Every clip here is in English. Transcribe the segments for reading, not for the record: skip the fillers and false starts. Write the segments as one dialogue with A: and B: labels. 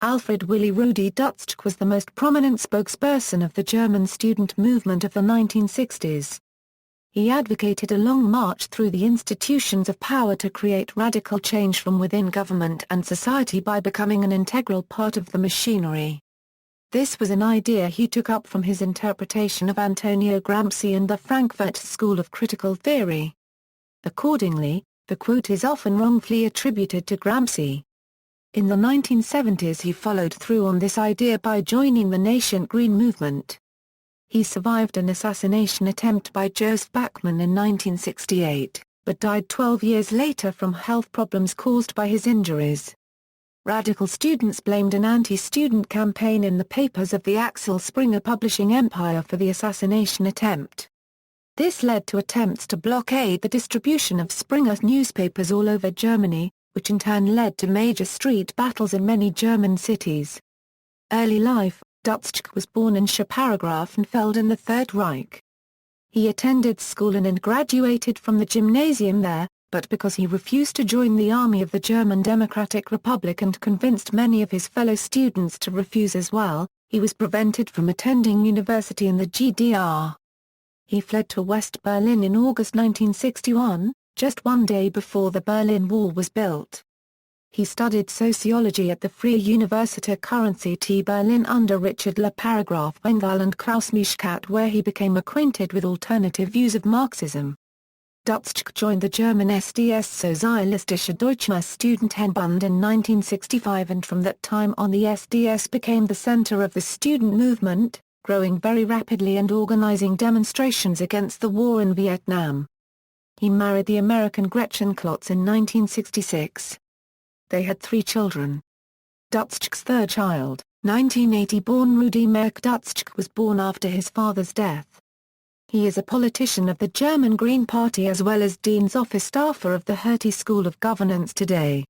A: Alfred Willi Rudi Dutschke was the most prominent spokesperson of the German student movement of the 1960s. He advocated a long march through the institutions of power to create radical change from within government and society by becoming an integral part of the machinery. This was an idea he took up from his interpretation of Antonio Gramsci and the Frankfurt school of critical theory. Accordingly, the quote is often wrongfully attributed to Gramsci. In the 1970s he followed through on this idea by joining the nascent Green movement. He survived an assassination attempt by Josef Bachmann in 1968, but died 12 years later from health problems caused by his injuries. Radical students blamed an anti-student campaign in the papers of the Axel Springer publishing empire for the assassination attempt. This led to attempts to blockade the distribution of Springer's newspapers all over Germany, which in turn led to major street battles in many German cities. Early life: Dutschke was born in Schöparagrafenfeld in the Third Reich. He attended school and graduated from the gymnasium there, but because he refused to join the army of the German Democratic Republic and convinced many of his fellow students to refuse as well, he was prevented from attending university in the GDR. He fled to West Berlin in August 1961, just one day before the Berlin Wall was built. He studied sociology at the Freie Universität Berlin under Richard Le Paragraph Wengel and Klaus Mischkat, where he became acquainted with alternative views of Marxism. Dutschke joined the German SDS Sozialistische Deutsche Studentenbund in 1965, and from that time on the SDS became the center of the student movement, growing very rapidly and organizing demonstrations against the war in Vietnam. He married the American Gretchen Klotz in 1966. They had 3 children. Dutschke's third child, 1980-born Rudi Merck Dutschke, was born after his father's death. He is a politician of the German Green Party as well as Dean's Office staffer of the Hertie School of Governance today.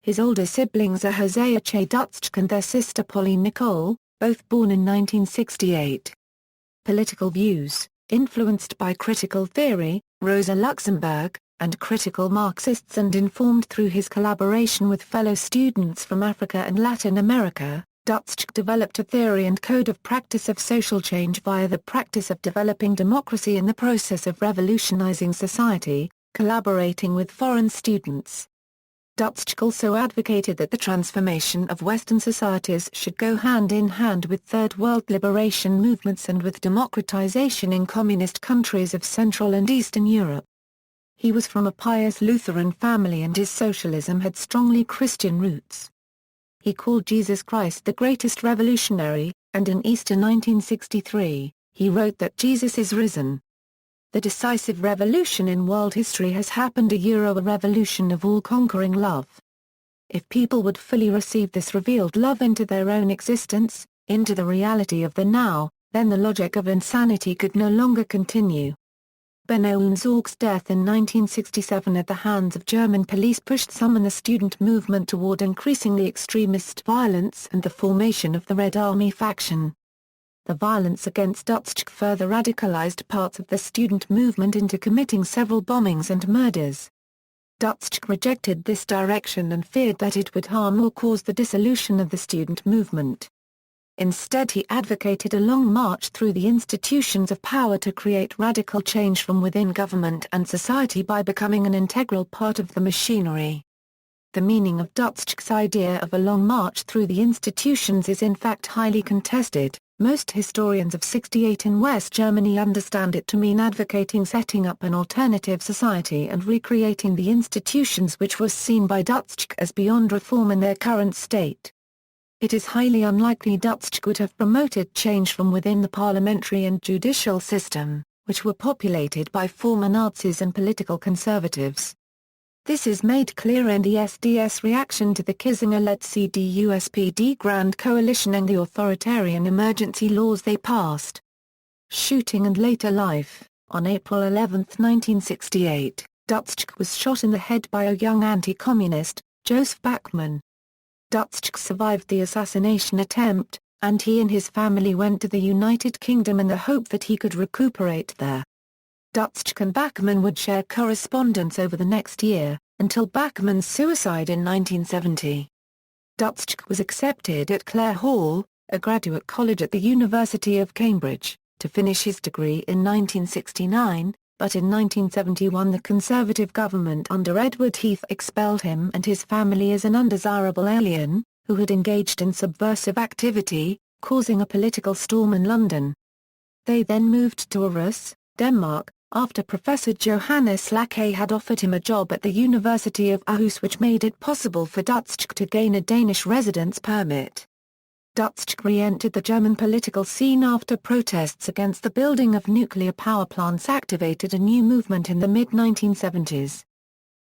A: His older siblings are Hosea Che Dutschke and their sister Polly Nicole, both born in 1968. Political views: influenced by critical theory, Rosa Luxemburg, and critical Marxists, and informed through his collaboration with fellow students from Africa and Latin America, Dutschke developed a theory and code of practice of social change via the practice of developing democracy in the process of revolutionizing society, collaborating with foreign students. Dutschke also advocated that the transformation of Western societies should go hand in hand with Third World liberation movements and with democratization in communist countries of Central and Eastern Europe. He was from a pious Lutheran family and his socialism had strongly Christian roots. He called Jesus Christ the greatest revolutionary, and in Easter 1963, he wrote that Jesus is risen. The decisive revolution in world history has happened, a revolution of all-conquering love. If people would fully receive this revealed love into their own existence, into the reality of the now, then the logic of insanity could no longer continue. Benno Unsorg's death in 1967 at the hands of German police pushed some in the student movement toward increasingly extremist violence and the formation of the Red Army faction. The violence against Dutschke further radicalized parts of the student movement into committing several bombings and murders. Dutschke rejected this direction and feared that it would harm or cause the dissolution of the student movement. Instead, he advocated a long march through the institutions of power to create radical change from within government and society by becoming an integral part of the machinery. The meaning of Dutschke's idea of a long march through the institutions is in fact highly contested. Most historians of '68 in West Germany understand it to mean advocating setting up an alternative society and recreating the institutions which was seen by Dutschke as beyond reform in their current state. It is highly unlikely Dutschke would have promoted change from within the parliamentary and judicial system, which were populated by former Nazis and political conservatives. This is made clear in the SDS reaction to the Kissinger-led CDU-SPD Grand Coalition and the authoritarian emergency laws they passed. Shooting and later life: on April 11, 1968, Dutschke was shot in the head by a young anti-communist, Josef Bachmann. Dutschke survived the assassination attempt, and he and his family went to the United Kingdom in the hope that he could recuperate there. Dutschke and Bachmann would share correspondence over the next year, until Bachmann's suicide in 1970. Dutschke was accepted at Clare Hall, a graduate college at the University of Cambridge, to finish his degree in 1969, but in 1971 the Conservative government under Edward Heath expelled him and his family as an undesirable alien, who had engaged in subversive activity, causing a political storm in London. They then moved to Aarhus, Denmark, after Professor Johannes Lackey had offered him a job at the University of Aarhus, which made it possible for Dutschke to gain a Danish residence permit. Dutschke re-entered the German political scene after protests against the building of nuclear power plants activated a new movement in the mid-1970s.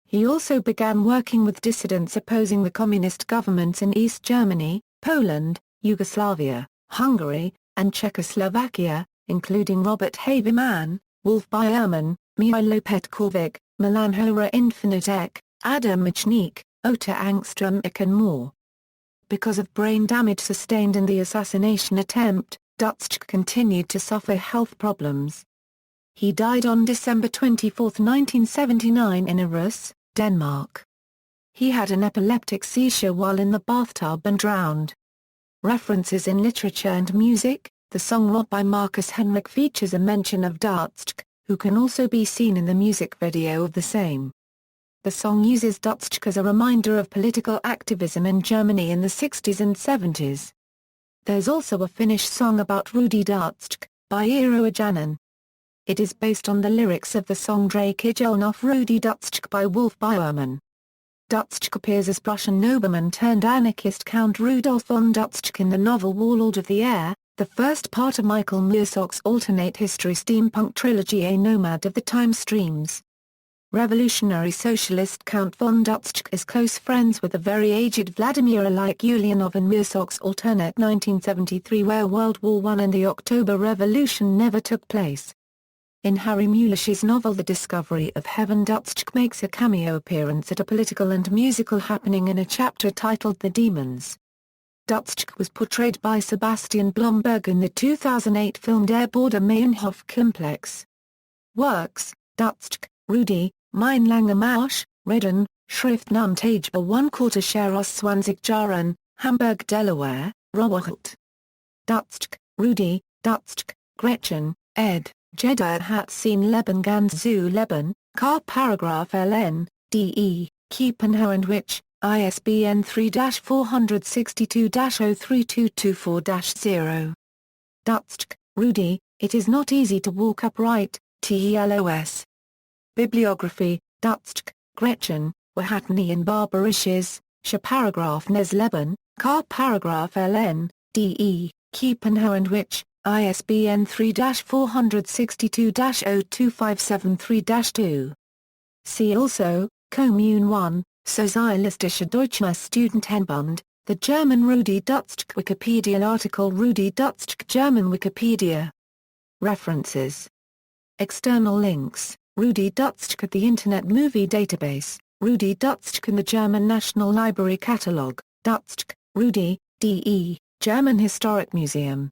A: He also began working with dissidents opposing the communist governments in East Germany, Poland, Yugoslavia, Hungary, and Czechoslovakia, including Robert Havemann, Wolf Biermann, Mihajlo Petkovic, Milan Hora Infinitek, Adam Michnik, Ota Angström and more. Because of brain damage sustained in the assassination attempt, Dutschke continued to suffer health problems. He died on December 24, 1979 in Aarhus, Denmark. He had an epileptic seizure while in the bathtub and drowned. References in literature and music. The song Rot by Marcus Henrik features a mention of Dutschke, who can also be seen in the music video of the same. The song uses Dutschke as a reminder of political activism in Germany in the 60s and 70s. There's also a Finnish song about Rudi Dutschke, by Eero Ajanen. It is based on the lyrics of the song Drakejuln of Rudi Dutschke by Wolf Biermann. Dutschke appears as Prussian nobleman turned anarchist Count Rudolf von Dutschke in the novel Warlord of the Air, the first part of Michael Moorcock's alternate history steampunk trilogy A Nomad of the Time Streams. Revolutionary socialist Count von Dutschke is close friends with the very aged Vladimir Ilyich Ulyanov in Moorcock's alternate 1973 where World War I and the October Revolution never took place. In Harry Mulish's novel The Discovery of Heaven, Dutschke makes a cameo appearance at a political and musical happening in a chapter titled The Demons. Dutschke was portrayed by Sebastian Blomberg in the 2008 film Der Border Meienhof Komplex. Works: Dutschke, Rudi, Mein langer Marsch, Redden, Schriftnumtage 1/4 share aus 20 Jahren, Hamburg, Delaware, Robert. Dutschke, Rudi, Dutschke, Gretchen, ed., Jeder hat sein Leben ganz zu leben, Car Paragraph LN, DE, Kiepenhauer and Witch, ISBN 3-462-03224-0. Dutschke, Rudi, It is not easy to walk upright, TELOS. Bibliography, Dutschke, Gretchen, Wahatni and Barbarisches, Paragraph Nes Leben, Car Paragraph LN, DE, Kiepenhauer and Witch, ISBN 3-462-02573-2. See also, Commune 1, Sozialistische Deutsche Studentenbund, the German Rudi Dutschke Wikipedia article Rudi Dutschke German Wikipedia. References. External links, Rudi Dutschke at the Internet Movie Database, Rudi Dutschke in the German National Library Catalogue, Dutschke, Rudi, D.E., German Historic Museum.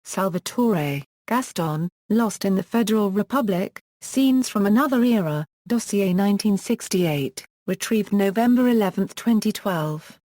A: Salvatore, Gaston, Lost in the Federal Republic, Scenes from Another Era, Dossier 1968, retrieved November 11, 2012.